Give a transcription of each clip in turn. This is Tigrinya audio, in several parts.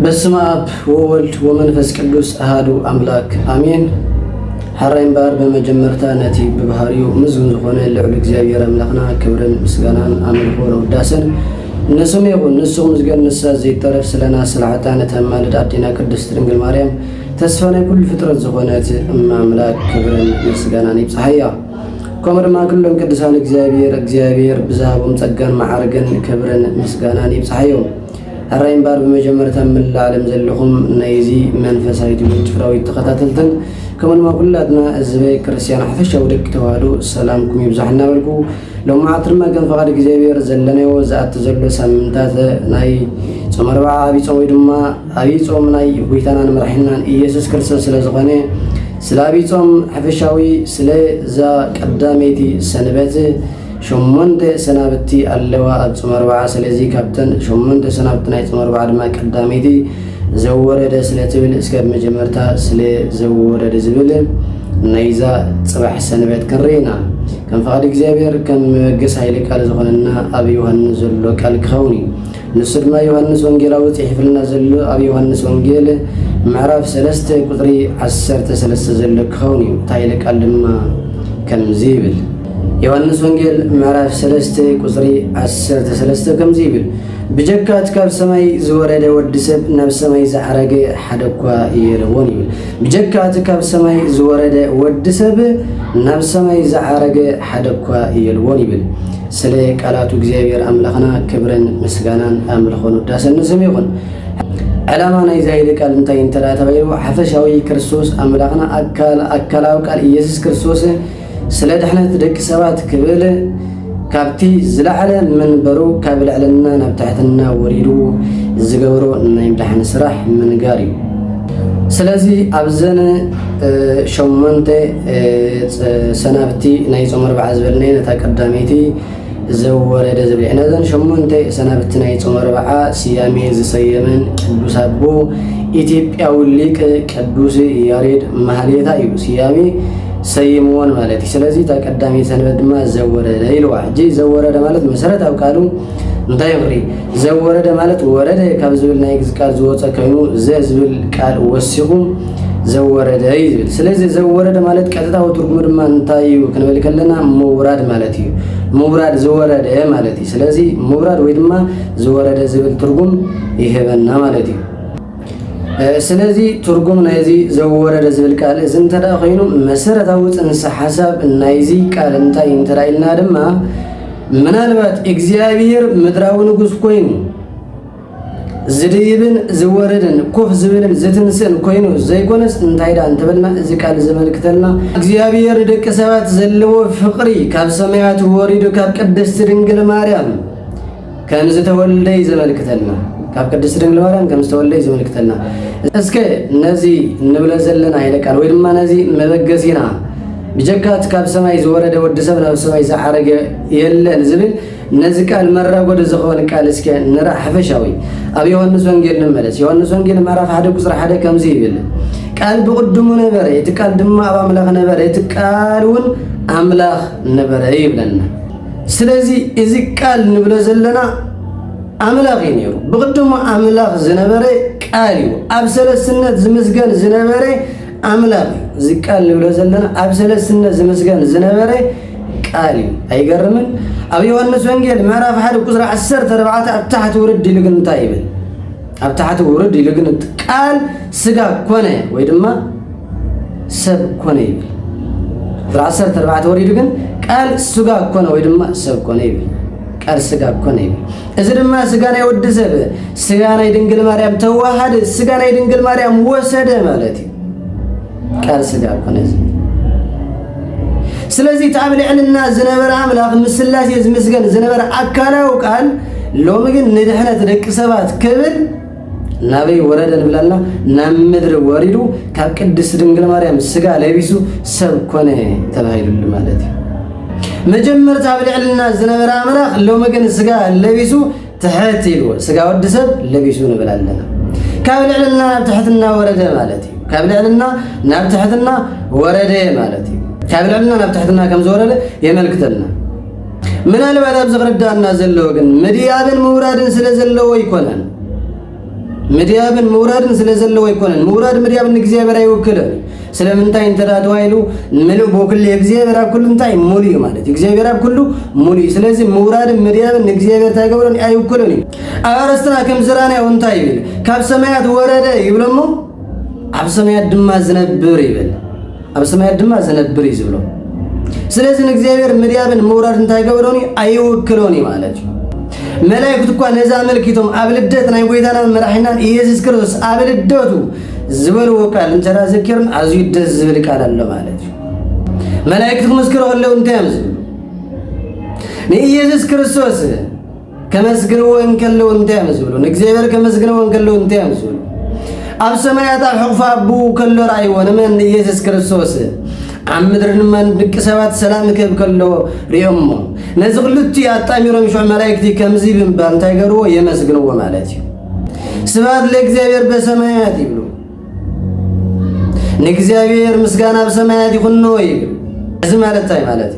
በስመ አብ ወወልድ ወመንፈስ ቅዱስ አሐዱ አምላክ አሜን። ሐራይም ባር በመጀመርታ ነቲ በባህሪው ምዝጉን ዝኾነ ልዑል እግዚአብሔር አምላኽና ክብርን ምስጋናን አምልኮን ውዳሰን ንስሙ ይኹን። ንስኹ ምስገን ንሳ ዘይተረፍ ስለና ስለዓጣነ ተማልድ አዲና ቅድስት ድንግል ማርያም ተስፋ ናይ ኩሉ ፍጥረት ዝኾነት አምላክ ክብርን ምስጋናን ይብጽሐያ። ከምኡ ድማ ኩሎም ቅዱሳን እግዚአብሔር ብዛሃቦም ጸጋን ማዕርግን ክብርን ምስጋናን ይብጽሐዮም። ሐራይም ባር በመጀመርታ ዓለም ዘለኹም ናይዚ መንፈሳዊ ትምህርት ፍራዊ ተኸታተልትን ከምኡ ድማ ኩላትና ህዝበ ክርስቲያን ሓፈሻዊ ደቂ ተዋህዶ ሰላምኩም ይብዛሕና በልኩ። ሎማዓት ድማ ከም ፈቃድ እግዚአብሔር ዘለናዮ ዝኣቱ ዘሎ ሳምንታት ናይ ጾም ኣርብዓ ዓብይ ጾም ወይ ድማ ዓብይ ጾም ናይ ጎይታናን መራሒናን ኢየሱስ ክርስቶስ ስለ ዝኾነ ስለ ዓብይ ጾም ሓፈሻዊ ስለ እዛ ቀዳመይቲ ሰንበት ሸሞንተ ሰናብቲ ኣለዋ ኣብ ጾም ኣርብዓ። ስለዚ ካብተን ሸሞንተ ሰናብቲ ናይ ጾም ኣርብዓ ድማ ቀዳመይቲ ዘወረደ ስለ ትብል እስከብ መጀመርታ ስለ ዘወረደ ዝብል ናይዛ ጽባሕ ሰንበት ክንርኢና። ከም ፈቃድ እግዚአብሔር ከም መገስ ሃይለ ቃል ዝኾነና ኣብ ዮሃንስ ዘሎ ቃል ክኸውን እዩ። ንሱ ድማ ዮሃንስ ወንጌላዊ ጽሒፍልና ዘሎ ኣብ ዮሃንስ ወንጌል ምዕራፍ 3 ቁጥሪ 13 ዘሎ ክኸውን እዩ። እቲ ሃይለ ቃል ድማ ከምዚ ይብል። ዮሐንስ ወንጌል ምዕራፍ 3 ቁጥሪ 13 ከምዚ ይብል፣ ብጀካት ካብ ሰማይ ዝወረደ ወዲ ሰብ ናብ ሰማይ ዝዓረገ ሓደ እኳ የለዎን ይብል። ብጀካት ካብ ሰማይ ዝወረደ ወዲ ሰብ ናብ ሰማይ ዝዓረገ ሓደ እኳ የለዎን ይብል። ስለ ቃላቱ እግዚአብሔር አምላኽና ክብርን ምስጋናን አምልኾን ውዳሰን ንስሙ ይኹን። ዓላማ ናይ ዛይለ ቃል እንታይ እንተዳ ተባሂሉ ሓፈሻዊ ክርስቶስ አምላኽና አካላዊ ቃል ኢየሱስ ክርስቶስ ስለ ድሕነት ደቂ ሰባት ክብል ካብቲ ዝለዓለ መንበሩ ካብ ልዕልና ናብ ታሕትና ወሪዱ ዝገብሮ ናይ ምድሓን ስራሕ ምንጋር እዩ። ስለዚ ኣብዘን ሸሞንተ ሰናብቲ ናይ ጾም ኣርብዓ ዝበልናየ ነታ ቀዳመይቲ ዘወረደ ዝብል ኢና። ዘን ሸሞንተ ሰናብቲ ናይ ጾም ኣርብዓ ስያሜ ዝሰየመን ቅዱስ አቦ ኢትዮጵያዊ ሊቅ ቅዱስ ያሬድ ማህሌታ እዩ ስያሜ ሰይምዎን ማለት እዩ። ስለዚ እታ ቀዳመይቲ ሰንበት ድማ ዘወረደ ይልዋ። ሕጂ ዘወረደ ማለት መሰረታዊ ቃሉ እንታይ ንርኢ? ዘወረደ ማለት ወረደ ካብ ዝብል ናይ ግዕዝ ቃል ዝወፀ ኮይኑ ዘ ዝብል ቃል ወሲኹ ዘወረደ እዩ ዝብል። ስለዚ ዘወረደ ማለት ቀጥታዊ ትርጉሙ ድማ እንታይ እዩ ክንብል ከለና ምውራድ ማለት እዩ። ምውራድ ዘወረደ ማለት እዩ። ስለዚ ምውራድ ወይ ድማ ዘወረደ ዝብል ትርጉም ይህበና ማለት እዩ። ስለዚ ትርጉም ናይዚ ዘወረደ ዝብል ቃል እዚ እንተዳ ኮይኑ መሰረታዊ ጽንሰ ሓሳብ ናይዚ ቃል እንታይ እንተዳ ኢልና ድማ ምናልባት እግዚአብሔር ምድራዊ ንጉስ ኮይኑ ዝድይብን ዝወረድን ኮፍ ዝብልን ዝትንስን ኮይኑ ዘይኮነስ እንታይ ዳ እንተበልና እዚ ቃል ዘመልክተልና እግዚአብሔር ደቂ ሰባት ዘለዎ ፍቅሪ ካብ ሰማያት ወሪዱ ካብ ቅድስት ድንግል ማርያም ከም ዝተወልደ ዘመልክተልና ካብ ቅድስት ድንግል ማርያም ከም ዝተወልደ ዘመልክተልና። እስከ ነዚ ንብለ ዘለና ሃይለ ቃል ወይ ድማ ነዚ መበገሲና ብጀካት ካብ ሰማይ ዝወረደ ወዲ ሰብ ናብ ሰማይ ዝዓረገ የለን ዝብል ነዚ ቃል መራጎደ ዝኾነ ቃል እስከ ንራእ ሓፈሻዊ ኣብ ዮሐንስ ወንጌል ንመለስ። ዮሐንስ ወንጌል ምዕራፍ 1 ቁጥሪ 1 ከምዚ ይብል፣ ቃል ብቅድሙ ነበረ፣ እቲ ቃል ድማ ኣብ ኣምላኽ ነበረ፣ እቲ ቃል እውን ኣምላኽ ነበረ ይብለና። ስለዚ እዚ ቃል ንብለ ዘለና አምላኽ እዩ ነይሩ። ብቅድሙ አምላኽ ዝነበረ ቃል እዩ። ኣብ ሰለስትነት ዝምስገን ዝነበረ አምላኽ እዩ። እዚ ቃል ንብሎ ዘለና ኣብ ሰለስትነት ዝምስገን ዝነበረ ቃል እዩ። ኣይገርምን? ኣብ ዮሐንስ ወንጌል ምዕራፍ 1 ቁጥሪ 14 ኣብ ታሕቲ ውርድ ኢሉ ግን እንታይ ይብል? ኣብ ታሕቲ ውርድ ኢሉ ግን ቃል ስጋ ኮነ ወይ ድማ ሰብ ኮነ ይብል። 14 ወሪዱ ግን ቃል ስጋ ኮነ ወይ ድማ ሰብ ኮነ ይብል። ቃል ስጋ ኮነ ይብል። እዚ ድማ ስጋ ናይ ወዲ ሰብ ስጋ ናይ ድንግል ማርያም ተዋሃደ፣ ስጋ ናይ ድንግል ማርያም ወሰደ ማለት እዩ። ቃል ስጋ ኮነ። ስለዚ ኣብ ልዕልና ዝነበረ አምላኽ ምስላሴ ዝምስገን ዝነበረ ኣካላዊ ቃል ሎሚ ግን ንድሕነት ደቂ ሰባት ክብል ናበይ ወረደ ንብላልና ናብ ምድሪ ወሪዱ ካብ ቅድስት ድንግል ማርያም ስጋ ለቢሱ ሰብ ኮነ ተባሂሉሉ ማለት እዩ። መጀመርታ ኣብ ልዕልና ዝነበረ አምላኽ ሎሚ ግን ስጋ ለቢሱ ትሕት ኢልዎ ስጋ ወዲ ሰብ ለቢሱ ንብል ኣለና። ካብ ልዕልና ናብ ትሕትና ወረደ ማለት እዩ። ካብ ልዕልና ናብ ትሕትና ወረደ ማለት እዩ። ካብ ልዕልና ናብ ትሕትና ከም ዝወረደ የመልክተልና። ምናልባት ኣብ ዝኽርዳእና ዘለዎ ግን ምድያብን ምውራድን ስለ ዘለዎ ይኮነን። مديابن مورادن سلازلو يكونن موراد مديابن እግዚአብሔር አይወክለን ስለምንታይ እንተዳዱ አይሉ ምሉ በኩል እግዚአብሔር አብ ኩሉ እንታይ ሙሉ ማለት እግዚአብሔር አብ ኩሉ ሙሉ ስለዚህ ሙራድ መዲያብን እግዚአብሔር ታገብረን አይወክለን አረስትና ከምዝራና ወንታይ ይብል ካብ ሰማያት ወረደ ይብለሞ አብ ሰማያት ድማ ዝነብር ይብል አብ ሰማያት ድማ ዝነብር ይዝብሎ ስለዚህ እግዚአብሔር መዲያብን ሙራድን ታገብረን አይወክለን ማለት መላእክት እንኳን ነዛ መልክቶም አብልደት ናይ ጎይታና መራሒና ኢየሱስ ክርስቶስ አብልደቱ ዝበሉ ቃል እንተራ ዘኪርን አዙ ይደዝ ዝብል ቃል አለ ማለት መላእክት መስክረው እንታም ኢየሱስ ክርስቶስ ከመስግነው እንከለው እንታም ዝብሉ እግዚአብሔር ከመስግነው እንከለው እንታም ዝብሉ አብ ሰማያት አሕፋ አቡ ከሎ ራእይ ወነመን ኢየሱስ ክርስቶስ አምድርን ማን ድቅ ሰባት ሰላም ከብከሎ ሪዮሞ ነዝግሉት ያጣሚሮም ሹ መላእክት ከምዚ ብንባል ታይገሩ የመስግነው ማለት ስብሐት ለእግዚአብሔር በሰማያት ይብሉ ለእግዚአብሔር ምስጋና በሰማያት ይሁን ነው ይብሉ እዚ ማለት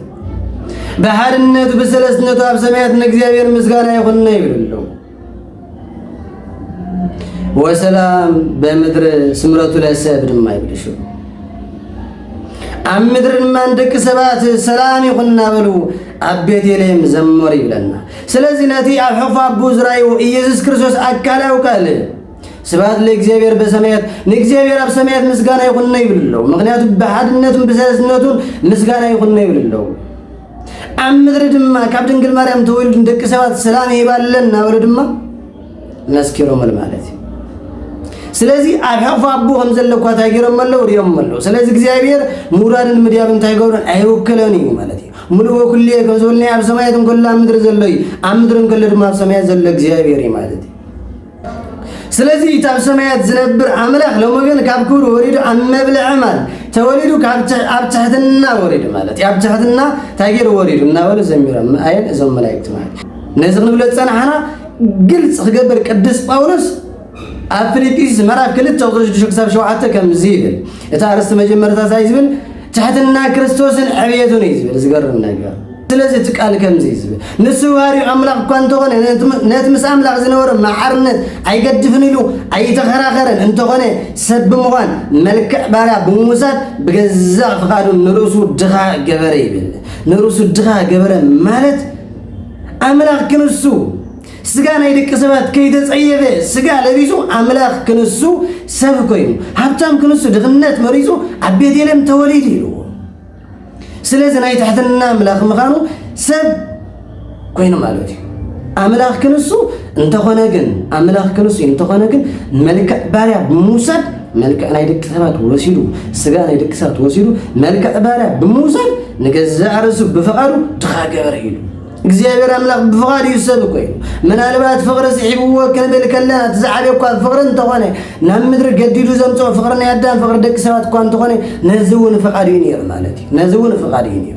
በሐድነቱ በሰለስነቱ አብ ሰማያት ለእግዚአብሔር ምስጋና ይሁን ነው ይብሉ ወሰላም በምድር ስምረቱ ለሰብ ድማ ይብልሹ አምድርን ማን ደቅ ሰባት ሰላም ይሁንና በሉ አቤት የለም ዘመር ይብለና ስለዚህ ነቲ አሕፋ አቡ ዝራዩ ኢየሱስ ክርስቶስ አካላው ቃል ስብሐት ለእግዚአብሔር በሰማያት ለእግዚአብሔር አብ ሰማያት ምስጋና ይሁን ነው ይብልለው ምክንያቱም በሐድነቱም በሰለስነቱም ምስጋና ይሁን ነው ይብልለው አምድር ድማ ካብ ድንግል ማርያም ተወልድ ደቅ ሰባት ሰላም ይባልና በሉ ድማ መስኪሮ ማለት ስለዚህ አሕፋ አቡ ከምዘለኳ ታይገረመለው ሪዮመለው ስለዚህ እግዚአብሔር ሙራድን መዲያብን ታይገረን አይወከለኒ ማለት ሙሉ ወኩልየ ከዘልኒ አብ ሰማያትን ኩላ ምድር ዘለይ አምድርን ከለድማ አብ ሰማያት ዘለ እግዚአብሔር ማለት ስለዚህ ታብ ሰማያት ዝነብር አምላክ ለሞገን ካብ ክብሩ ወሪዱ አመብልዕ ማለት ተወሊዱ ካብ አብታህትና ወሪዱ ማለት ያብታህትና ታይገረ ወሪዱና ወለ ዘሚራም አይን እዞም መላእክት ማለት ነዝግ ንብለ ጸናሐና ግልጽ ክገበር ቅዱስ ጳውሎስ አፍሪጢስ መራፍ ክልት ተውዞች ድሽክሳብ ሸውዓተ ከምዚብል እታ አርስተ መጀመርታ ሳይዝብል ታህትና ክርስቶስን አብየቱን ይዝብል ዝገርም ነገር ስለዚህ ተቃል ከምዚዝብል ንሱዋሪ አምላክ እንኳን ተሆነ ነትምስ አምላክ ዝነወረ ማዓርነት አይገድፍን ይሉ አይተኸራኸረን እንተሆነ ሰብ መሆን መልክዕ ባሪያ በሙሳት በገዛ ፍቃዱ ንሩሱ ድኻ ገበረ ይብል ንሩሱ ድኻ ገበረ ማለት አምላክ ክንሱ ስጋ ናይ ደቅ ሰባት ከይተጸየበ ስጋ ለቢሱ አምላክ ክንሱ ሰብ ኮይኑ ሀብታም ክንሱ ድኽነት መሪዙ አቤት የለም ተወሊድ ይሉ ስለዚህ ናይ ታሕትና አምላክ ምኻኑ ሰብ ኮይኑ ማለት አምላክ ክንሱ እንተኾነ ግን አምላክ ክንሱ እንተኾነ ግን መልክዕ ባሪያ በሙሳድ መልክዕ ናይ ደቅ ሰባት ወሲዱ ስጋ ናይ ደቅ ሰባት ወሲዱ መልክዕ ባሪያ በሙሳድ ንገዛ ርሱ በፈቃዱ ድኻ ገበረ ይሉ እግዚአብሔር አምላክ በፈቃዱ ይሰብ ኮይኑ ምናልባት ፍቅር ሲሕብዎ ከንብል ከለና ተዛዓበኳ ፍቅር እንተኾነ ናብ ምድሪ ገዲዱ ዘምጾ ፍቅርና ያዳም ፍቅር ደቅ ሰባት እኳ እንተኾነ ነዝውን ፈቃዱ ይነር ማለት ነዝውን ፈቃዱ ይነር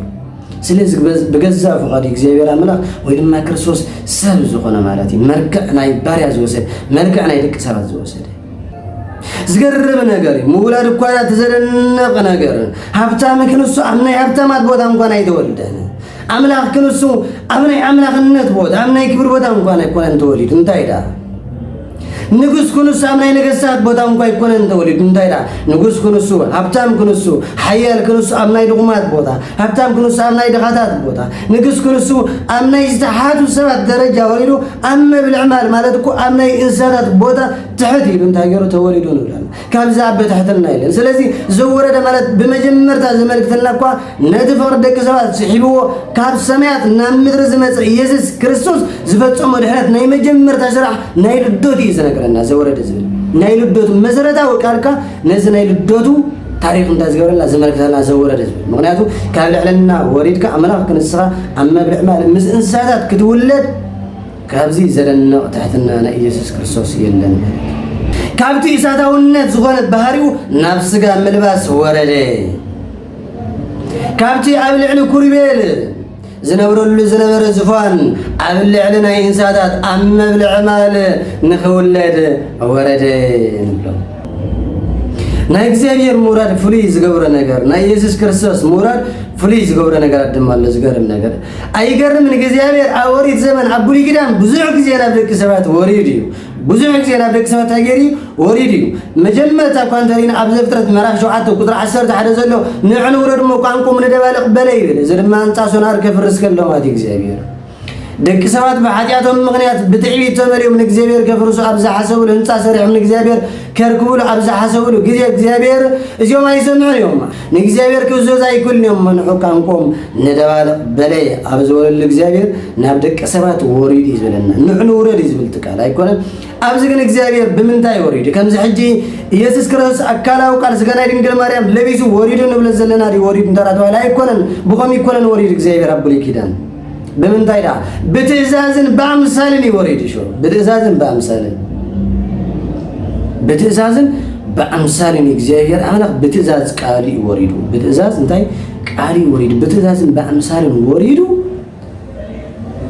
ስለዚህ በገዛ ፈቃዱ እግዚአብሔር አምላክ ወይ ድማ ክርስቶስ ሰብ ዝኾነ ማለት መልክዕ ናይ ባሪያ ዝወሰደ መልክዕ ናይ ደቅ ሰባት ዝወሰደ ዝገርም ነገር ሙላድ እኳ ተዘደነቀ ነገር ሀብታም ክንሱ አምናይ ሀብታማት ቦታ እንኳን አይተወልደን አምላክ ክንሱ አምናይ አምላክነት ቦታ አምናይ ክብር ቦታ እንኳን አይኮነን ተወሊድ እንታይዳ ንጉስ ክንሱ አምናይ ነገስታት ቦታ እንኳን አይኮነን ተወሊድ እንታይዳ ንጉስ ክንሱ ሀብታም ክንሱ ኃያል ክንሱ አምናይ ድቁማት ቦታ ሀብታም ክንሱ አምናይ ደኻታት ቦታ ንጉስ ክንሱ አምናይ ዝተሓቱ ሰባት ደረጃ ወሊዱ አመብልዕ ማለት እኮ አምናይ እንስሳታት ቦታ ትሕት ይሉ እንታገሩ ተወሊዱ ንብላል ካብዛ በታሕትና ይለን ስለዚህ ዘወረደ ማለት በመጀመርታ ዘመልክተልና እኮ ነቲ ፍቅር ደቂ ሰባት ሲሕብዎ ካብ ሰማያት ናብ ምድሪ ዝመጽእ ኢየሱስ ክርስቶስ ዝፈጸሞ ድሕነት ናይ መጀመርታ ስራሕ ናይ ልደቱ እዩ ዝነግረና ዘወረደ ዝብል ናይ ልደቱ መሰረታዊ ቃልካ ነዚ ናይ ልደቱ ታሪክ እንዳዝገበረና ዘመልክተና ዘወረደ ዝብል ምክንያቱ ካብ ልዕልና ወሪድካ አምላክ ክንስኻ አመብልዕ ማለት ምስ እንስሳታት ክትውለድ ካብዚ ዘደነቕ ታሕትና ናይ ኢየሱስ ክርስቶስ የለን ካብቲ እሳታውነት ዝኾነ ባህሪው ናብ ስጋ ምልባስ ወረደ ካብቲ ኣብ ልዕሊ ኩርቤል ዝነብረሉ ዝነበረ ዝፋን ኣብ ልዕሊ ናይ እንስሳታት ኣብ መብልዕ ማል ንኽውለድ ወረደ ንብሎ ናይ እግዚአብሔር ሙራድ ፍሉይ ዝገብረ ነገር ናይ ኢየሱስ ክርስቶስ ሙራድ ፍሉይ ዝገብረ ነገር ድማ ኣሎ ዝገርም ነገር ኣይገርምን እግዚአብሔር ኣብ ወሪት ዘመን ኣብ ብሉይ ኪዳን ብዙሕ ግዜ ናብ ደቂ ሰባት ወሪዱ እዩ ብዙሕ ግዜ ናብ ደቂ ሰባት ታገሪ ወሪድ እዩ መጀመርታ እኳ እንተሪና ኣብ ዘፍጥረት ምዕራፍ 7 ቁጥሪ 11 ዘሎ ንዕኑ ውረድ እሞ ቋንቋም ንደባልቕ በለ ይብል እዚ ድማ እንፃሶናር ከፍርስ ከሎ ማለት እግዚኣብሔር ደቂ ሰባት ብሓጢኣቶም ምክንያት ብትዕቢት ተመልኦም ንእግዚኣብሔር ከፍርሱ ኣብ ዝሓሰብሉ ህንፃ ሰሪሖም ንእግዚኣብሔር ከርክብሉ ኣብ ዝሓሰብሉ ግዜ እግዚኣብሔር እዚኦም ኣይሰምዑን እዮም ንእግዚኣብሔር ክብዘዝ ኣይክእሉን እዮም መንሑ ቋንቋም ንደባልቕ በለይ ኣብ ዝበለሉ እግዚኣብሔር ናብ ደቂ ሰባት ወሪድ እዩ ዝብለና ንዕኑ ውረድ እዩ ዝብል ትካል ኣይኮነን ኣብዚ ግን እግዚኣብሔር ብምንታይ ወሪዱ ከምዚ ሕጂ ኢየሱስ ክርስቶስ ኣካላዊ ቃል ስጋ ናይ ድንግል ማርያም ለቢሱ ወሪዱ ንብለ ዘለና ዲ ወሪዱ እንተራተባሂሉ ኣይኮነን ብኸመይ ይኮነን ወሪዱ እግዚኣብሔር ኣብ ብሉይ ኪዳን بمنتاي دا بتئزازن بأمثالن يوريد شو بتئزازن بأمثالن እግዚአብሔር አምላክ بتئزاز ቃሊ ወሪዱ بتئزاز እንታይ ቃሊ ወሪዱ بتئزازن بأمثالن ወሪዱ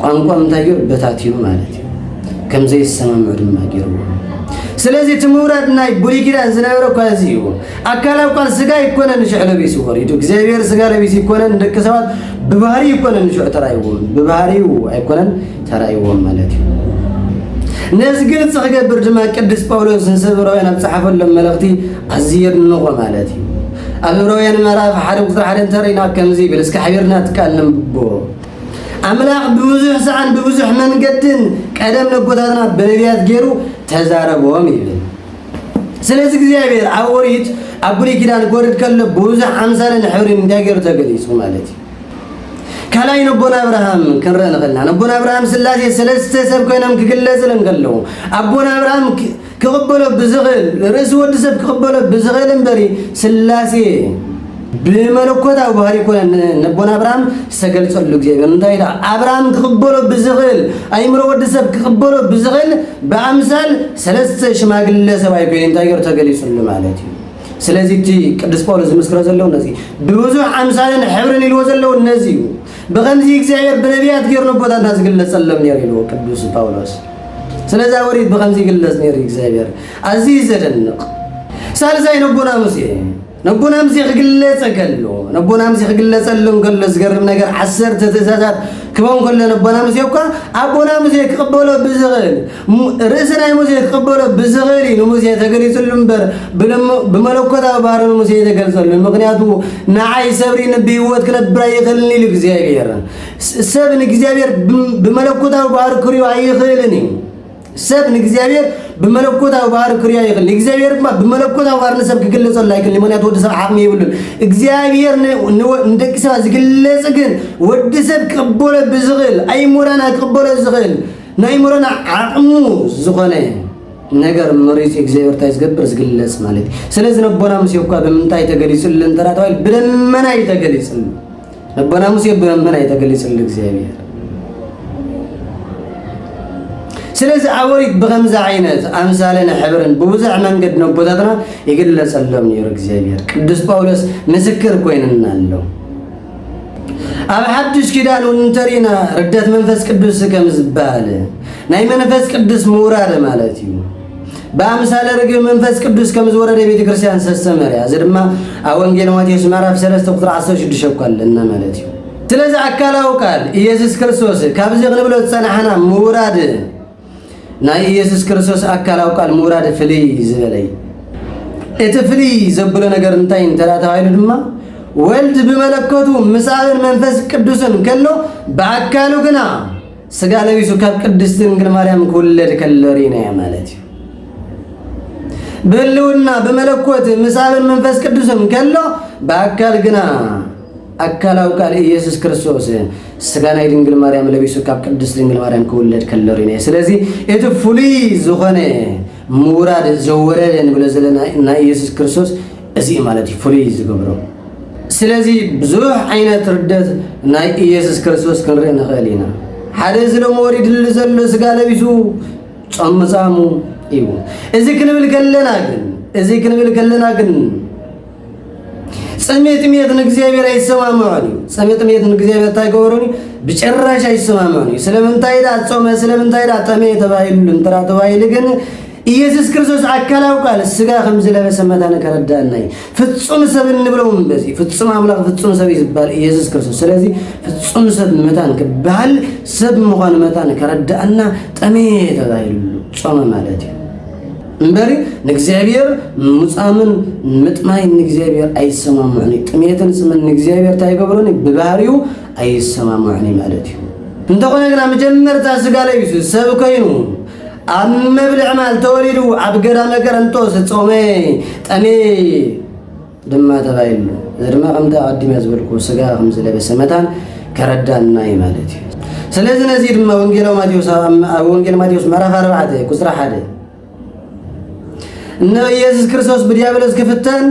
ቋንቋ ምንታየር በታቲኑ ማለት ከም ዘይሰማምዑ ድማ ገይሩ ስለዚህ ትምውራድ ናይ ብሉይ ኪዳን ዝነበረ ኳዚዩ አካላው ቃል ስጋ ይኮነን ሽዕለቢሱ ወሪዱ እግዚአብሔር ስጋ ለቢስ ይኮነን ደቂ ሰባት ببهاري يكون نشوء ترايوم ببهاري ويكون ترايوم مالتي ناس قلت صحيح برجما قدس باولوس نسبرويان بصحف لما ملختي ازير النغه مالتي ابرويان مراف حرب قطر حدن ترينا كمزي بلسك حبيرنا تكلم بو املاق بوزح سعن بوزح من قدن قدم نبوتاتنا بنبيات غيرو تزاربوهم يبل سلازي እግዚአብሔር አወሪት አብሉይ ኪዳን ጎርድ ከለ በብዙሕ አምሳለን ሕብርን እንዳገር ተገሊጹ مالتي كلاي نبونا إبراهيم كرنا خلنا نبونا إبراهيم سلاسي سلسة سب كونهم كجلزلن قالوا أبونا إبراهيم كقبله بزغل رئيس ود سب كقبله بزغل بري سلاسي بملكوت أو بهاري كون نبونا إبراهيم سجل صلوا جيبه ندايدا إبراهيم كقبله بزغل أي مرة ود سب كقبله بزغل بأمثال سلسة شماغل سباي كون تاير تجلي صلوا مالتي سلازي تي قدس باولوس مسكر زلوا نزي بوزو أمثال حبرن الوزلوا النزي بغمزي እግዚአብሔር በነቢያት ገር ነው ቦታ እናዝግለጸለም ነር ይለው ቅዱስ ጳውሎስ ስለዛ ወሪድ በغمزي ግለጽ ነር እግዚአብሔር አዚዝ ዘደንቅ ሳልዛይ ነቦና ሙሴ ግለጸ ገሎ ነቦና ሙሴ ግለጸለም ገሎ ዝገርም ነገር 10 ትእዛዛት ክቦን ገሎ ነቦና ሙሴ እኮ አቦና ሙሴ ከቀበሎ ብዝግል ርእስና ሙሴ ከቀበሎ ብዝግል ነው ሙሴ ተገሊጽሉም በር በመለኮታው ባህር ሙሴ ተገልጸሉም ምክንያቱ ናዓይ ሰብሪ ነብይወት ከነብራ ይኸልኒ ለእግዚአብሔር ሰብን እግዚአብሔር በመለኮታው ባህር ክሪው አይኸልኒ ሰብን እግዚአብሔር بملكوته وبار كريا يخل إخبار ما بملكوته وبار نسب كل صار لايك اللي من يتود سب حامي يقولون إخبار ندك سواز كل سكن ود سب كبوله بزغل أي مورانا كبوله زغل ناي مورانا عمو زغنة نجار مريض إخبار تايس قبر زغل اسمالي سلز نبونا مسيوكا بمنتاي تجلس اللي ترى تويل برمنا يتجلس نبونا مسيو برمنا يتجلس الإخبار سلز أوريك بخمسة عينات أمثالنا حبرن بوزع من قد نبوتاتنا يقول له سلم يرك زيبير قدس باولوس مسكر كوين نالو أب حدش كده ننترينا ردت منفس قدس كم زبالة ناي منفس قدس موراد مالتيو بأمثال رجل منفس قدس كم زورة بيت كريستيان سستمر يا زد ما أوانجيل ماتيوس مرة في سلسة قطر عصر شد شوكال لنا مالتيو سلز أكله وكال يسوع كريستوس كابز يغلب له تسنحنا موراد ناي ኢየሱስ ክርስቶስ አካላው ቃል ሙራድ ፍሊ ዝበለይ እቲ ፍሊ ዘብሎ ነገር እንታይ እንተራታው ድማ ወልድ በመለኮቱ ምሳልን መንፈስ ቅዱስን ከሎ በአካሉ ግና ስጋ ለቢሱ ካብ ቅድስት ድንግል ማርያም ከወለደ ከለሪና ማለት በልውና በመለኮት ምሳልን መንፈስ ቅዱስን ከሎ በአካል ግና አካላው ቃል ኢየሱስ ክርስቶስ ስጋና ድንግል ማርያም ለቢሱ ካብ ቅድስት ድንግል ማርያም ከወለደ ከለሪና ስለዚህ እቲ ፍሊ ዝኾነ ሙራድ ዘወረደን ብለ ዘለና እና ኢየሱስ ክርስቶስ እዚ ማለት ፍሊ ዝገብሮ ስለዚህ ብዙ ዓይነት ርደት ናይ ኢየሱስ ክርስቶስ ክንርኢ ንኽእል ኢና ሓደ ዝሎም ወሪድ ዘሎ ስጋ ለቢሱ ጾምፃሙ እዩ እዚ ክንብል ከለና ግን سميت ميت نجزيبير أي سمامعني سميت ميت نجزيبير تايقوروني بشرش أي سمامعني سلمن تايدا تصوم سلمن تايدا تميت بايل ترى تبايل لكن ኢየሱስ ክርስቶስ አካላው ቃል ስጋ ከምዝ ለበሰ መታን ከረዳናይ ፍጹም ሰብ እንብለውም በዚህ ፍጹም አምላክ ፍጹም ሰብ ይባል ኢየሱስ ክርስቶስ ስለዚህ ፍጹም ሰብ መታን ከባል ሰብ መሆን መታን ከረዳና ጠሜት ታይሉ ጾመ ማለት እንበሪ ንግዚአብሔር ሙጻምን ምጥማይ ንግዚአብሔር አይሰማማኒ ጥሜትን ስምን ንግዚአብሔር ታይገብሮኒ በባህሪው አይሰማማኒ ማለት እንተቆነ ግና መጀመርታ ስጋ ላይ ሰብ ኮይኑ አመብልዕ ማል ተወሊዱ አብገዳ መቀረንጦስ ጾመ ጠሜ ድማ ተባይሉ ዘድማ ከምታ አዲም ያዝበልኩ ስጋ ከምዝ ለበሰ መታን ከረዳና ማለት ስለዚህ ነዚህ ድማ ወንጌል ማቴዎስ ምዕራፍ 4 ቁጥር 1 እነ ኢየሱስ ክርስቶስ በዲያብሎስ ክፍተን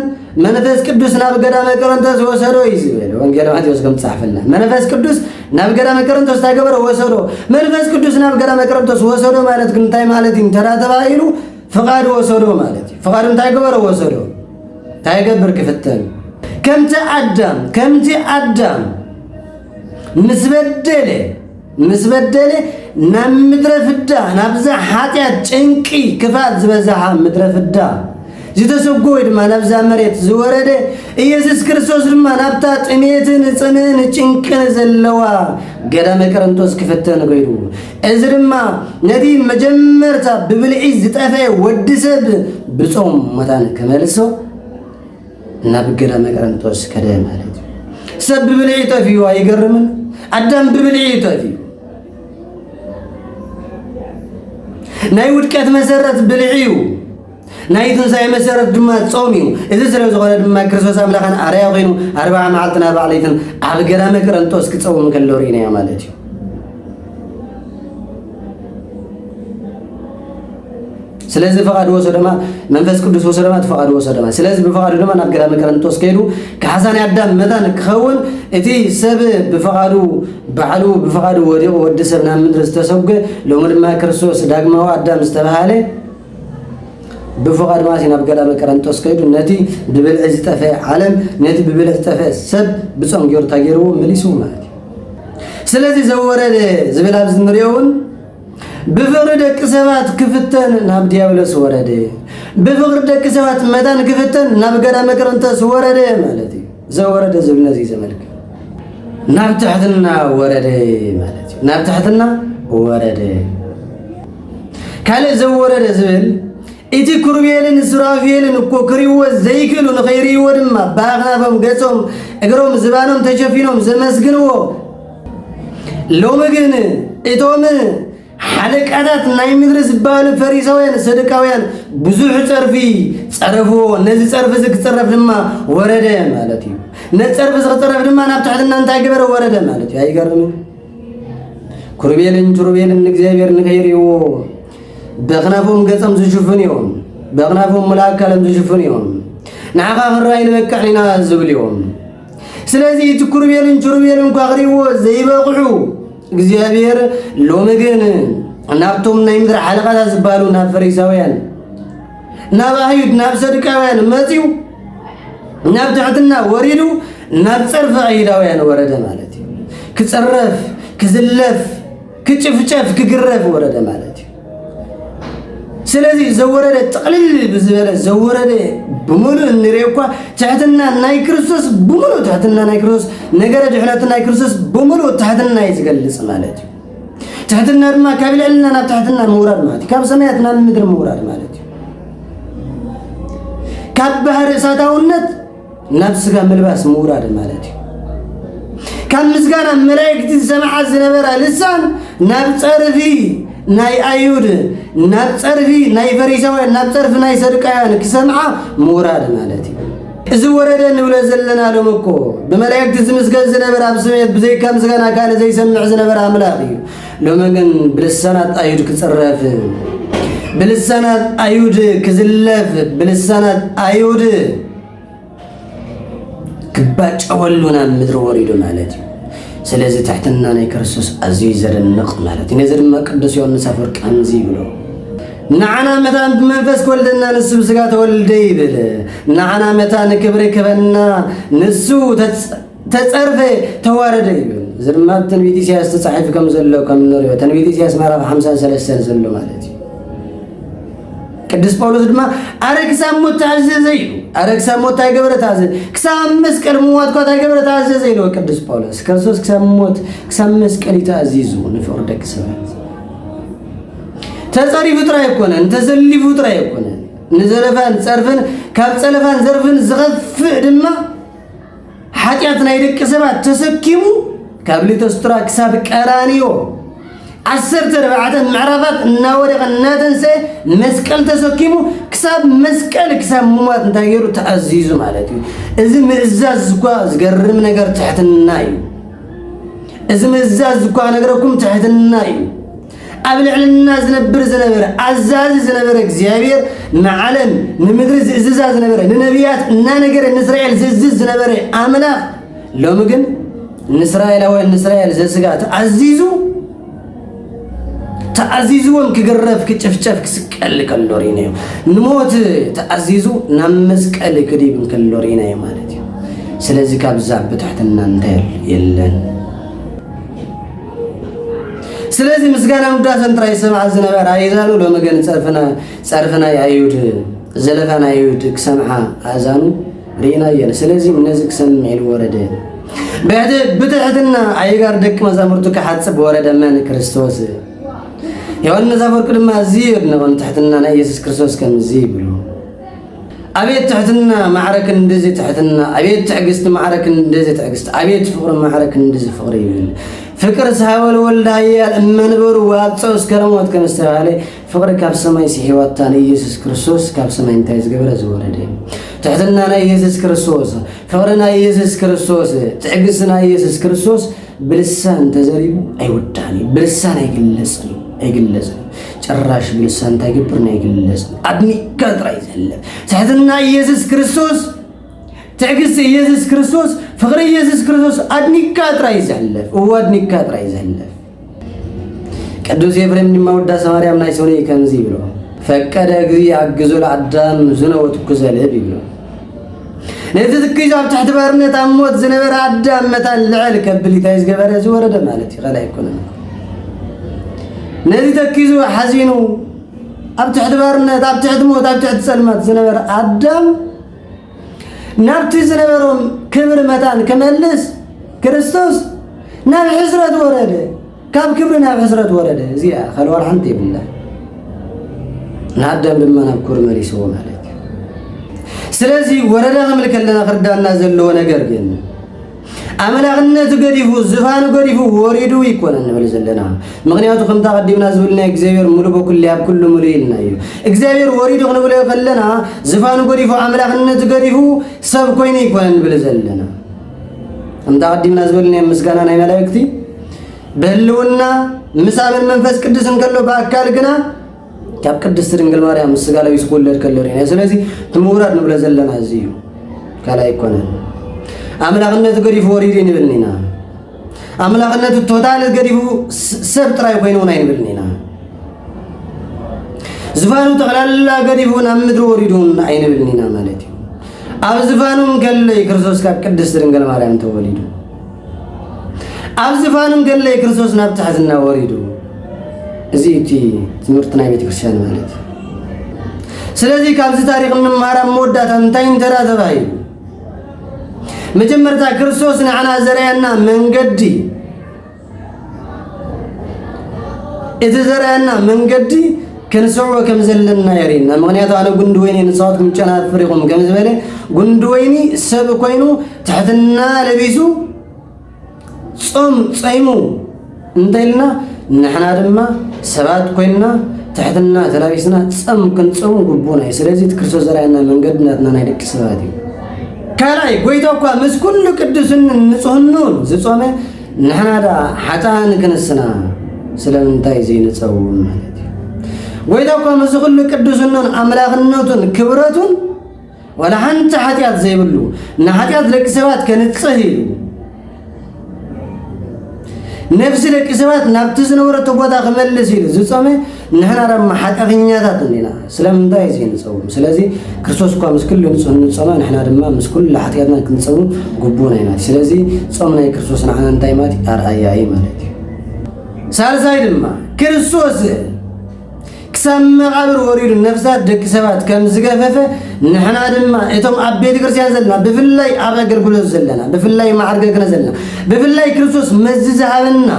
መንፈስ ቅዱስ ናብ ገዳመ ቆሮንቶስ ወሰዶ ይዝበል ወንጌል ማቴዎስ ከም ጻፈልና መንፈስ ቅዱስ ናብ ገዳመ ቆሮንቶስ ታገበረ ወሰዶ መንፈስ ቅዱስ ናብ ገዳመ ቆሮንቶስ ወሰዶ ማለት ግን ታይ ማለት ተራተባይሉ ፍቃድ ወሰዶ ማለት ፍቃድ ታገበረ ወሰዶ ታይገብር ክፍተን ከምቲ አዳም ምስበደለ ናብ ምድረ ፍዳ ናብዛ ኃጢአት ጭንቂ ክፋት ዝበዛሓ ምድረ ፍዳ ዝተሰጎ ድማ ናብዛ መሬት ዝወረደ ኢየሱስ ክርስቶስ ድማ ናብታ ጥሜትን ጽምን ጭንቅን ዘለዋ ገዳመ ቆሮንቶስ ክፈተን ገይሩ እዚ ድማ ነዲ መጀመርታ ብብልዒ ዝጠፈ ወድሰብ ብጾም መታን ከመልሶ ናብ ገዳመ ቆሮንቶስ ከደ ማለት ሰብ ብብልዒ ጠፊዩ አይገርምን አዳም ብብልዒ ጠፊዩ ናይ ውድቀት መሰረት ብልዒዩ ናይ ትንሳኤ መሰረት ድማ ጾምዩ እዚ ስለ ዝኾነ ድማ ክርስቶስ አምላኽን አርያ ኮይኑ 40 መዓልትና ባዕለይትን ኣብ ገዳመ ቆሮንቶስ ክጸውም ከሎ ሪና ማለት እዩ ስለዚህ ፈቃድ ወሰደማ መንፈስ ቅዱስ ወሰደማ ተፈቃድ ወሰደማ ስለዚህ በፈቃዱ ድማ ናብ ገዳመ ቆሮንቶስ ከይዱ ከሐሳን አዳም መታን ክኸውን እቲ ሰብ በፈቃዱ ባዕሉ በፈቃዱ ወዲቁ ወዲ ሰብ ናብ ምድር ዝተሰገ ሎሚ ድማ ክርስቶስ ዳግማዊ አዳም ዝተባሃለ በፈቃድ ማለት ናብ ገዳመ ቆሮንቶስ ከይዱ ነቲ ብብልዕ ዝጠፈ ዓለም ነቲ ብብልዕ ዝጠፈ ሰብ ብጾም ገይሩ ታገይሩ መሊሱ ማለት ስለዚህ ዘወረደ ዝብላብ ዝንሪውን بفقر دك سبات كفتن ناب ديابلس ورده بفقر دك سبات مدان كفتن ناب قدام قرنطس ورده مالتي زو ورده زبنا زي زملك ناب تحتنا ورده مالتي ناب تحتنا ورده كالي زو ورده زبل إتي كربيلن سرافيلن كوكريو زيكلو نخيري ورما باغنا فم قصهم اقروم زبانهم تشفينهم زمسقنو لو مقن إتوم حلقات ناي مدرس بال فريساويان صدقاويان بزح صرفي صرفو نزي صرف زك صرف لما ورده مالتي نصرف زك صرف لما نابتحنا انت اجبر ورده مالتي ايغرم كربيلن تربيلن እግዚአብሔር ንገይሪው በخنافهم ገጽም ዝሽፍንዮም በخنافهم መላከለም ዝሽፍንዮም ናኻ ፍራይ ለበቃሕና ዝብልዮም ስለዚህ ትኩርቤልን ቹርቤልን ቋቅሪው ዘይበቁሑ እግዚአብሔር ሎመገን ናብቶም ናይ ምድር ሓለቃታት ዝባሉ ናብ ፈሪሳውያን ናብ አይሁድ ናብ ሰዱቃውያን መጺው ናብ ትሕትና ወሪዱ ናብ ጸርፈ አይሁዳውያን ወረደ ማለት እዩ ክጸረፍ ክዝለፍ ክጭፍጨፍ ክግረፍ ወረደ ማለት እዩ ስለዚህ ዘወረደ ጥቅልል ብዝበለ ዘወረደ ብሙሉ እንሪኳ ትሕትና ናይ ክርስቶስ ብሙሉ ትሕትና ናይ ክርስቶስ ነገረ ድሕነት ናይ ክርስቶስ ብሙሉ ትሕትና ይዝገልጽ ማለት እዩ ትሕትና ድማ ካብ ልዕልና ናብ ትሕትና ምውራድ ማለት ካብ ሰማያት ናብ ምድሪ ምውራድ ማለት እዩ ካብ ባህር እሳታውነት ናብ ስጋ ምልባስ ምውራድ ማለት እዩ ካብ ምስጋና መላእክት ዝሰምዓ ዝነበረ ልሳን ናብ ጸርፊ ናይ አይሁድ ናብ ጸርፊ ናይ ፈሪሳውያን ናብ ጸርፊ ናይ ሰዱቃውያን ክሰምዓ ምውራድ ማለት እዩ እዚ ወረደ ንብለ ዘለና ለምኮ በመላእክት ዝምስገን ዝነበረ ኣብ ሰማያት ብዘይካ ምስጋና ካለ ዘይሰምዕ ዝነበረ አምላኽ እዩ ሎሚ ግን ብልሳናት አይሁድ ክጸረፍ ብልሳናት አይሁድ ክዝለፍ ብልሳናት አይሁድ ክባጨወሉና ምድር ወሪዱ ማለት እዩ ስለዚህ ተሕትና ናይ ክርስቶስ ኣዝዩ ዘደንቕ ማለት እዩ ነዚ ድማ ቅዱስ ዮሐንስ አፈወርቅ ከምዚ ይብሎ ንዓና መታን ብመንፈስ ወልደና ንሱ ብስጋ ተወልደ ይብል ንዓና መታን ክብሪ ክበና ንሱ ተጸርፈ ተዋረደ ይብል እዚ ድማ ትንቢት ኢሳይያስ ተጻሒፉ ከም ዘሎ ከም ንሪኦ ትንቢት ኢሳይያስ ምዕራፍ 53 ዘሎ ማለት እዩ ቅዱስ ጳውሎስ ድማ አረክሳም ሞት ታዘዘ ይሉ አረክሳም ሞት ታይገበረ ታዘዘ ክሳም መስቀል ሞት ኳ ታይገበረ ታዘዘ ይሉ ቅዱስ ጳውሎስ ክርስቶስ ክሳም ሞት ክሳም መስቀል ይታዘዙ ንፍቅር ደቂ ሰባት ተጸሪ ፍጥራ ይኮነን ተዘሊ ፍጥራ ይኮነን ንዘለፋን ጸርፍን ካብ ጸለፋን ዘርፍን ዝኸፍእ ድማ ኃጢአት ናይ ደቂ ሰባት ተሰኪሙ ካብ ሊቶስትራ ክሳብ ቀራንዮ 14 ምዕራፋት እናወደቀ እናተንሰ መስቀል ተሰኪሙ ክሳብ መስቀል ክሳብ ሙማት እንታይ ገይሩ ተአዚዙ ማለት እዩ እዚ ምእዛዝ እኳ ዝገርም ነገር ትሕትና እዩ እዚ ምእዛዝ እኳ ነገረኩም ትሕትና እዩ ኣብ ልዕልና ዝነበረ ኣዛዚ ዝነበረ እግዚአብሔር ንዓለም ንምድሪ ዝእዝዛ ዝነበረ ንነቢያት እና ነገር ንእስራኤል ዝእዝዝ ዝነበረ ኣምላኽ ሎሚ ግን ንእስራኤል ዘስጋ ተአዚዙዎም ክገረፍ ክጭፍጨፍ ክስቀል ከሎ ሪናዮ ንሞት ተአዚዙ ናብ መስቀል ክዲብን ከሎ ሪናዮ ማለት እዩ ስለዚህ ካብዛ በትሕትና እንታይ የለን ስለዚህ ምስጋና ሙዳሰን ጥራይ ሰማዕ ዝነበረ አይዛኑ ለመገን ጸርፍና አይሁድ ዘለፋና አይሁድ ክሰምዓ አዛኑ ሪና የለ ስለዚህ እነዚህ ክሰምዕ ኢሉ ወረደ በትሕትና አይጋር ደቅ መዛሙርቱ ከሐጽብ ወረደ ማን ክርስቶስ ዮሐንስ አፈወርቅ ድማ እዚህ ነው ተሕትና ናይ ኢየሱስ ክርስቶስ ከም እዚህ ብሎ አቤት ተሕትና ማዕረክን እንደዚህ ተሕትና አቤት ትዕግስት ማዕረክን እንደዚህ ትዕግስት አቤት ፍቅር ማዕረክን እንደዚህ ፍቅር ይብል ፍቅር ሳይወል ወልዳያል እመንበሩ ዋጽው እስከረሞት ከመስተባለ ፍቅር ካብ ሰማይ ሲህዋታን ኢየሱስ ክርስቶስ ካብ ሰማይ እንታይ ዝገበረ ዝወረደ ተሕትና ናይ ኢየሱስ ክርስቶስ ፍቅርና ኢየሱስ ክርስቶስ ትዕግስትና ኢየሱስ ክርስቶስ ብልሳን ተዘሪቡ አይወዳኒ ብልሳን አይግለጽ ጭራሽ ብልሳን ታይግብርና አይግለጽ አድኒካ ጥራይ ዘለም ተሕትና ኢየሱስ ክርስቶስ ትዕግስት ኢየሱስ ክርስቶስ ፍቅር ኢየሱስ ክርስቶስ አድኒካ ጥራይ ዘለም ወአድኒካ ጥራይ ዘለም ቅዱስ ኤፍሬም ድማ ውዳሴ ማርያም ናይ ሰውኔ ከምዚ ብሎ ፈቀደ ግዚ አግዞ ለአዳም ዝነወት ኩዘለብ ይብሎ ነዚ ትክይዞ ኣብ ትሕቲ ባርነት ኣብ ሞት ዝነበረ አዳም መታን ልዕል ከብሊታ ዝገበረ ዝወረደ ማለት ይኸላ ይኮነ ነዚ ተክይዞ ሓዚኑ ኣብ ትሕቲ ባርነት ኣብ ትሕቲ ሞት ኣብ ትሕቲ ጸልማት ዝነበረ አዳም ናብቲ ዝነበሮም ክብር መታን ከመልስ ክርስቶስ ናብ ሕስረት ወረደ ካብ ክብሪ ናብ ሕስረት ወረደ እዚኣ ኸልዋል ሓንቲ ይብላ ንአዳም ድማ ናብ ክብሪ መሪስዎ ማለት እዩ ስለዚህ ወረዳ ከመልከለና ክርዳና ዘለዎ ነገር ግን አምላክነት ገዲፉ ዝፋኑ ገዲፉ ወሪዱ ይኮነን ንብል ዘለና ምክንያቱ ከምታ ቀዲምና ዝብልና እግዚአብሔር ሙሉ በኩል ያብ ኩሉ ሙሉ ይልና እዩ እግዚአብሔር ወሪዱ ክንብል ከለና ዝፋኑ ገዲፉ አምላክነት ገዲፉ ሰብ ኮይኑ ይኮነን ንብል ዘለና ከምታ ቀዲምና ዝብልና ምስጋና ናይ መላእክቲ በህልውና ምሳብን መንፈስ ቅዱስ እንከሎ በአካል ግና ካብ ቅድስት ድንግል ማርያም ስጋላዊ ስኮለድ ከለሪና ስለዚህ ትምውራድ ንብል ዘለና እዚዩ ካላይ ይኮነን አምላክነት ገዲፉ ወሪዱ ንብልኒና አምላክነት ቶታል ገዲፉ ሰብ ጥራይ ኮይኑ ንብልኒና ዝፋኑ ተቀላላ ገዲፉ ናብ ምድሪ ወሪዱ ንብልኒና ማለት እዩ ኣብ ዝፋኑን ከለይ ክርስቶስ ካብ ቅድስት ድንግል ማርያም ተወሊዱ ኣብ ዝፋኑን ከለይ ክርስቶስ ናብ ታሕትና ወሪዱ እዚ እቲ ትምህርት ናይ ቤተ ክርስቲያን ማለት ስለዚህ ካብዚ ታሪክ እንማራ መወዳታ እንታይ እንተራ ተባሂሉ መጀመርታ ክርስቶስ ንዓና ዘርያና መንገዲ እቲ ዘርያና መንገዲ ክንስዕቦ ከም ዘለና የሪና ምክንያቱ ኣነ ጉንዲ ወይኒ ንሳትኩም ጨናፍር ኢኹም ከም ዝበለ ጉንዲ ወይኒ ሰብ ኮይኑ ትሕትና ለቢሱ ጾም ጸይሙ እንተይልና ንሕና ድማ ሰባት ኮይንና ትሕትና ተላቢስና ጸም ክንጾም ግቡና ስለዚህ ክርስቶስ ዘርያና መንገዲ ናትና ናይ ደቂ ሰባት እዩ ካላይ ጎይታኳ ምስ ኩሉ ቅዱስን ንጹህኑን ዝጾመ ንሕናዳ ሓጣን ክንስና ስለምንታይ ዘይንጸውም ማለት እዩ ጎይታኳ ምስ ኩሉ ቅዱስኑን አምላክነቱን ክብረቱን ወላ ሓንቲ ኃጢአት ዘይብሉ ንኃጢአት ደቂ ሰባት ከንጽህ ኢሉ ነፍሲ ደቂ ሰባት ናብቲ ዝነበረቶ ቦታ ክመልስ ኢሉ ዝጾመ ንሕና ድማ ሓጢአተኛታት ኢና ስለምንታይ ዘይንጸውም ስለዚህ ክርስቶስ እኳ ምስ ኩሉ ንጾመ ንሕና ድማ ምስ ኩሉ ኃጢአትና ክንጸውም ግቡና ኢና ስለዚህ ጾም ናይ ክርስቶስ ንዓና እንታይ ማለት ኣርኣያ ማለት እዩ ሳልሳይ ድማ ክርስቶስ كسام مقابر وريد النفسات دك سبات كم زقففة نحن دما إتهم أبيت كرسيان زلنا بفلاي أبغى كله زلنا بفلاي ما عرق كنا زلنا بفلاي كرسوس مزز هذنا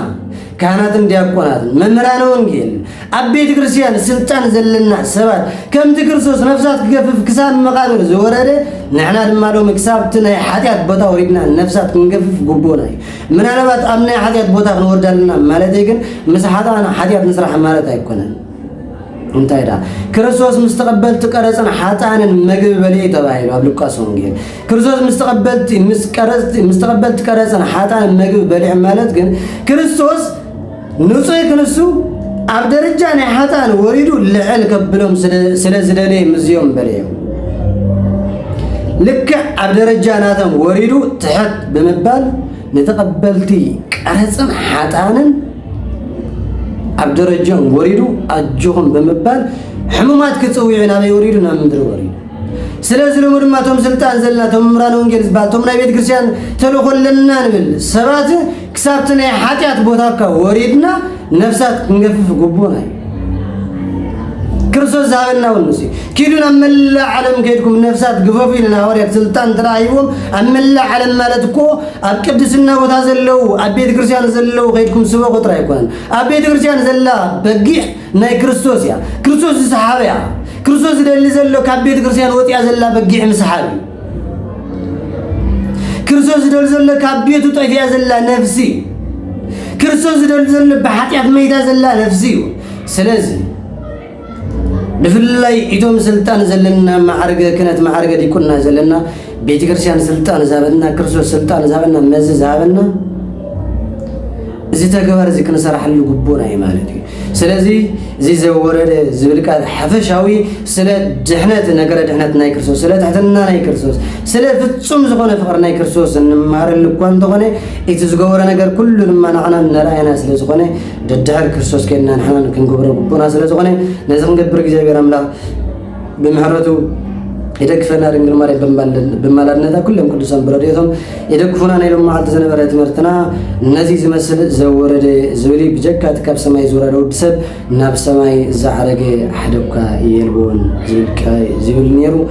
كانت دياقونات ممران ونجيل أبيت كرسيان سلطان زلنا سبات كم تكرسوس نفسات كفف كسام مقابر زورده نحن دما لو مكسابتنا حياة بوتا وريدنا نفسات كنقفف قبوناي من أنا بات أمني حياة بوتا نوردلنا مالتيكن مسحاتنا حياة نسرح مالتها يكونن انتهى دا كريستوس مستقبلت قرصنا حاتانن مغب بلي تبايل ابلقاس ونجيل كريستوس مستقبلت قرصنا حاتانن مغب بلي مالت ግን كريستوس ንጹህ ክንሱ ኣብ ደረጃ ናይ ሓጣን ወሪዱ ልዕል ከብሎም ስለዝደለ ምዝዮም በለዩ ልክ ኣብ ደረጃ ናቶም ወሪዱ ትሕት ብምባል ንተቀበልቲ ቀረጽን ሓጣንን ኣብ ደረጃን ወሪዱ ኣጅኹም ብምባል ሕሙማት ክጽውዑና ወሪዱና ምድር ወሪዱ ስለዚህ ለሙድማቶም ስልጣን ዘላቶም ምራን ወንጌል ዝባልቶም ናይ ቤተ ክርስቲያን ተልኾለና ንብል ሰባት ክሳብትና ኃጢአት ቦታካ ወሪድና ነፍሳት እንገፍፍ ጉቦናይ ክርስቶስ ዛበና ወንሲ ኪዱና መላ ዓለም ከይድኩም ነፍሳት ግፈፉ ይልና ወሪያት ስልጣን ተራይቦም አመላ ዓለም ማለት እኮ ኣብ ቅድስና ቦታ ዘለው ኣብ ቤተ ክርስቲያን ዘለው ከይድኩም ስበ ቁጥራ ይኮን ኣብ ቤተ ክርስቲያን ዘላ በጊዕ ናይ ክርስቶስ ያ ክርስቶስ ሰሓቢያ ክርስቶስ ደል ዘለው ካብ ቤተ ክርስቲያን ወጥያ ዘላ በጊዕ መስሓቢ ክርስቶስ ደል ዘለው ካብ ቤቱ ጠፊያ ዘላ ነፍሲ ክርስቶስ ደል ዘለው በኃጢአት መይታ ዘላ ነፍሲ ስለዚህ بفلاي إدوم سلطان زلنا معرقة كانت معرقة دي كنا زلنا بيت كرسيان سلطان زابنا كرسو سلطان زابنا مز زابنا زي تجوار زي كنا صراحة اللي جبونا هي مالتي سلازي زي زورد زبلك حفشاوي سلا جحنات نقرأ جحنات نايكرسوس سلا تحتنا نايكرسوس سلا في الصوم زخونة فقر نايكرسوس إن مار اللي كون دخونة يتزجورنا نقر كل لما نحنا نراينا سلا زخونة جدار كرسوس كنا نحنا كنجبر جبونا سلا زخونة لازم نجبر جزاء برملا بمحرته إذا كفنا رجل ماري بمالنا ذا كلهم كل سنة براديهم إذا كفنا نيلهم مع تزن برات مرتنا نزيز مثل زورد زولي بجكات كاب سماي زورد وبسب ناب سماي زعرق حدوكا يلبون زول نيرو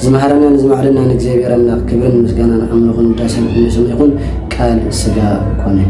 زمهرنا نزمعلنا نجزي برمنا كبرنا مسكنا عملهم داسم نسمع يكون قال سجا كونه